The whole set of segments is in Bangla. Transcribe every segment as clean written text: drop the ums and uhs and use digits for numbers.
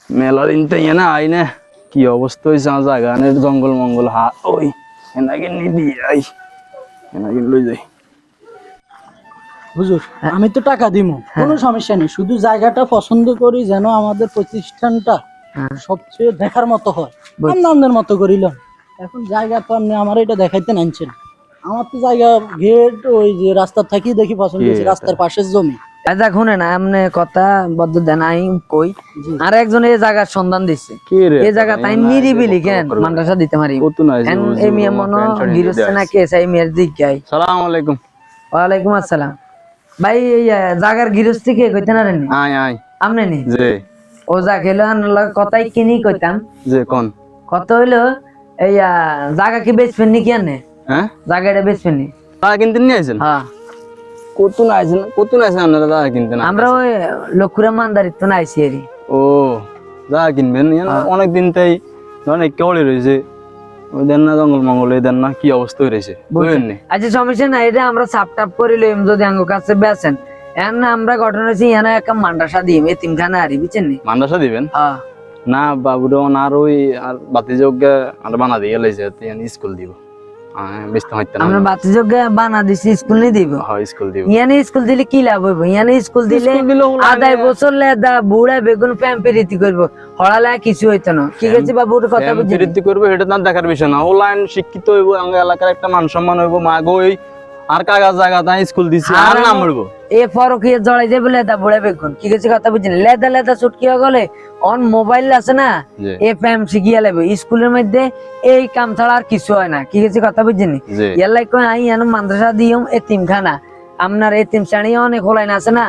মেলা দিন তো ইয়ে না আই না কি অবস্থা হয়েছে আমার জায়গা জঙ্গল মঙ্গল হা ওই এনাকে নিয়ে দিয়ে আই এনাকে লই যাই। হুজুর আমি তো টাকা দিব, কোনো সমস্যা নেই, শুধু জায়গাটা পছন্দ করি যেন আমাদের প্রতিষ্ঠানটা সবচেয়ে দেখার মতো হয়, আপনাদের মতো করিলাম। এখন জায়গা তো আপনি আমার এটা দেখাইতে নাইছেন, আমার তো জায়গা গেট ওই যে রাস্তা থাকি দেখি পছন্দ হয়েছে, রাস্তার পাশের জমি। আচ্ছা শুনেন আপনি কথা বদ্ধ দেন আই কই আর একজন এই জায়গার সন্ধান দিচ্ছে কি রে এই জায়গা তাই নিরিবিলি কেন মাদ্রাসা দিতে পারি কত নাই যে এই মিয়া মনো গিরস্তে না কে চাই মিয়ার দিকাই। সালাম আলাইকুম। ওয়ালাইকুম আসসালাম। ভাই এই জায়গার গৃহস্থী কে কইতে না রেনি আয় আয় আমনে নি জি ও যা খেলো আনলা কথাই কিনি কইতাম জি কোন কত হইলো এই জায়গা কি বেচবেন নি কেন হ্যাঁ জায়গাটা বেচবেন নি তা কিনতে নিয়ে আইছেন হ্যাঁ কত না আইছেন আপনারা তা কিনতে না আমরা ওই লক্ষুরা মানদারিত তো না আইছি এরি ও যা কিনবেন অনেক দিন তাই অনেক কেবলই রয়েছে ওই দেন না জঙ্গল মঙ্গল এই দেন না কি অবস্থা হয়েছে বুঝলেন নি। আচ্ছা সমস্যা নাই এটা আমরা সাপ টাপ করে লইম যদি আঙ্গ কাছে বেচেন এখন আমরা ঘটনা হচ্ছে ইয়ানা একটা মান্ডাসা দিম এতিমখানা আরি বুঝছেন নি মান্দাসা দিবেন হ্যাঁ না বাবুরা আর ওই আর বাতিযোগ্য আর বানা দিয়ে লাইছে স্কুল দিব বেশি হইতে না আমরা বাতিযোগ্য বানা দিছি স্কুল নি দিব হ্যাঁ স্কুল দিব ইয়ানে স্কুল দিলে কি লাভ হইব ইয়ানে স্কুল দিলে আদাই বছর লেদা বুড়া বেগুন প্যাম্পেরিতি করব হড়ালে কিছু হইতো না ঠিক আছে বাবুর কথা বুঝি বৃদ্ধি করবে এটা না দেখার বিষয় না অনলাইন শিক্ষিত হইব আঙ্গ এলাকার একটা মান সম্মান হইব মা গই আর কাগজ জায়গা তাই স্কুল দিছি আর নাম বলবো এ ফরকিয়ে জড়াই যাবে লেদা বুড়া বেগুন কি গেছে কথা বুঝিনি লেদা লেদা ছুটকি গলে অন মোবাইল আছে না এ প্যাম শিখিয়া লাগবে স্কুলের মধ্যে এই কাম ছাড়া আর কিছু হয় না কি গেছে কথা বুঝিনি ইয়ালাই কই আই এন মাদ্রাসা দিয়ম এতিমখানা আপনার এতিম শ্রেণী অনেক হলাইন আছে না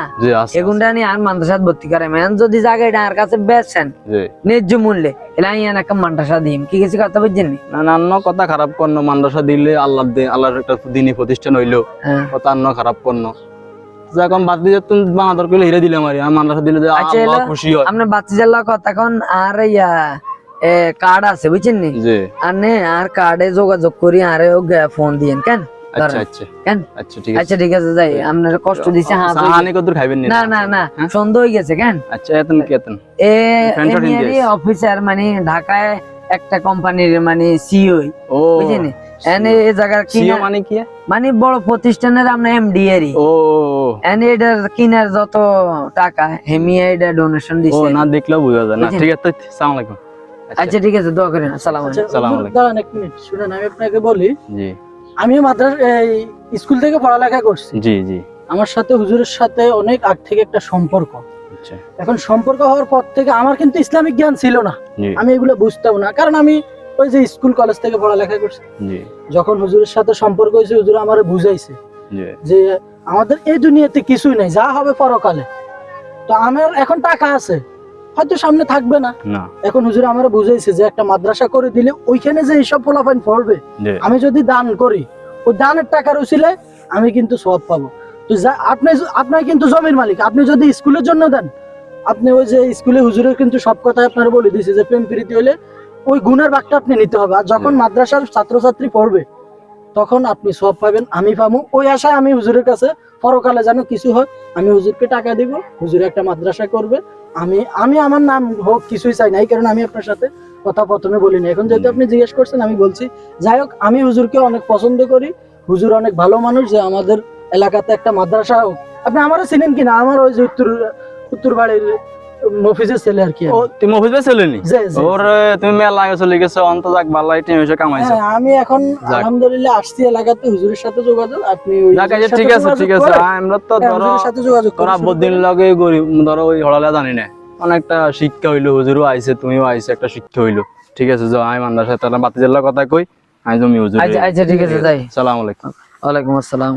এগুনটা নিয়ে আর মাদ্রাসাত ভর্তি করে মেন যদি জায়গাটা আর কাছে বেচেন ন্যায্য মূল্যে এলা আই এন একটা মাদ্রাসা দিম কি গেছে কথা বুঝিনি না না অন্য কথা খারাপ করন মাদ্রাসা দিলে আল্লাহর একটা দিনী প্রতিষ্ঠান হইলো কথা অন্য খারাপ করন যখন বাতি তুমি বানাদর করলে হিরে দিলে মারি আর মাদ্রাসা দিলে আল্লাহ খুশি হয় আপনার বাচ্চাদের কথা কোন আর ইয়া কার্ড আছে বুঝছেন নি আনে আর কার্ডে যোগাযোগ করি আরে ফোন দিয়েন কেন আচ্ছা আচ্ছা কেন আচ্ছা ঠিক আছে আচ্ছা ঠিক আছে যাই আপনার কষ্ট দিছে হ্যাঁ সাহানি কত খাইবেন না না না সন্দেহ হয়ে গেছে কেন আচ্ছা এতন কি এতন এ অফিসার মানে ঢাকায় একটা কোম্পানির মানে সিইও ও বুঝছেন নি এনে এই জায়গার সিইও মানে কি মানে বড় প্রতিষ্ঠানের আমরা এমডি এরই ও এনে এটার কিনার যত টাকা হেমিয়া এটা ডোনেশন দিছে ও না দেখলেও বুঝা যায় না ঠিক আছে আসসালামু আলাইকুম আচ্ছা ঠিক আছে দোয়া করেন আসসালামু আলাইকুম আসসালামু আলাইকুম দাঁড়ান এক মিনিট শুনেন আমি আপনাকে বলি জি আমিও মাদ্রাসা স্কুল থেকে পড়ালেখা করছি জি জি আমার সাথে হুজুরের সাথে অনেক আগ থেকে একটা সম্পর্ক। আচ্ছা এখন সম্পর্ক হওয়ার পর থেকে আমার কিন্তু ইসলামিক জ্ঞান ছিল না, আমি এগুলো বুঝতাম না, কারণ আমি ওই যে স্কুল কলেজ থেকে পড়ালেখা করছি। যখন হুজুরের সাথে সম্পর্ক হয়েছে হুজুর আমারে বুঝাইছে যে আমাদের এই দুনিয়াতে কিছুই নাই, যা হবে পরকালে। তো আমার এখন টাকা আছে হয়তো সামনে থাকবে না, এখন হুজুর আমারে বুঝাইছে যে একটা মাদ্রাসা করে দিলে ওইখানে যে এইসব পোলাপাইন পড়বে আমি যদি দান করি ওই দানের টাকার উচিলে আমি কিন্তু সওয়াব পাবো। তো আপনার কিন্তু জমির মালিক, আপনি যদি স্কুলের জন্য দেন আপনি ওই যে স্কুলে হুজুরের কিন্তু সব কথা আপনারা বলে দিয়েছে যে প্রেম প্রীতি হলে ওই গুণের ভাগটা আপনি নিতে হবে, আর যখন মাদ্রাসার ছাত্রছাত্রী পড়বে তখন আপনি সওয়াব পাবেন, আমি পাবো। ওই আশায় আমি হুজুরের কাছে পরকালে যেন কিছু হয় আমি হুজুরকে টাকা দিব, হুজুর একটা মাদ্রাসা করবে, আমি আমার নাম হোক কিছুই চাই না, এই কারণে আমি আপনার সাথে কথা প্রথমে বলিনি। এখন যেহেতু আপনি জিজ্ঞেস করছেন আমি বলছি। যাই হোক আমি হুজুরকে অনেক পছন্দ করি, হুজুর অনেক ভালো মানুষ, যে আমাদের এলাকাতে একটা মাদ্রাসা হোক। আপনি আমারও চিনেন কিনা, আমার ওই যে উত্তর বাড়ির মফিজের ছেলে আর কি। ও তুমি মফিজের ছেলে নি? ওর তুমি মেলা আগে চলে গেছো অন্ত যাক ভালোই টাইম এসে কামাইছো। হ্যাঁ আমি এখন আলহামদুলিল্লাহ আসছি এলাকাতে, হুজুরের সাথে যোগাযোগ আপনি ওই ঠিক আছে ঠিক আছে আমরা তো ধরো হুজুরের সাথে যোগাযোগ তোরা বদিন লগে গরি ধরো ওই হড়ালে জানি না অনেকটা শিক্ষা হইলো, হুজুরও আইছে তুমিও আইছে, একটা শিক্ষা হইলো। ঠিক আছে যাও আমি মান্দার সাথে বাতিজের কথা কই আমি তুমি হুজুর। আচ্ছা আচ্ছা ঠিক আছে যাই। আসসালামু আলাইকুম। ওয়ালাইকুম আসসালাম।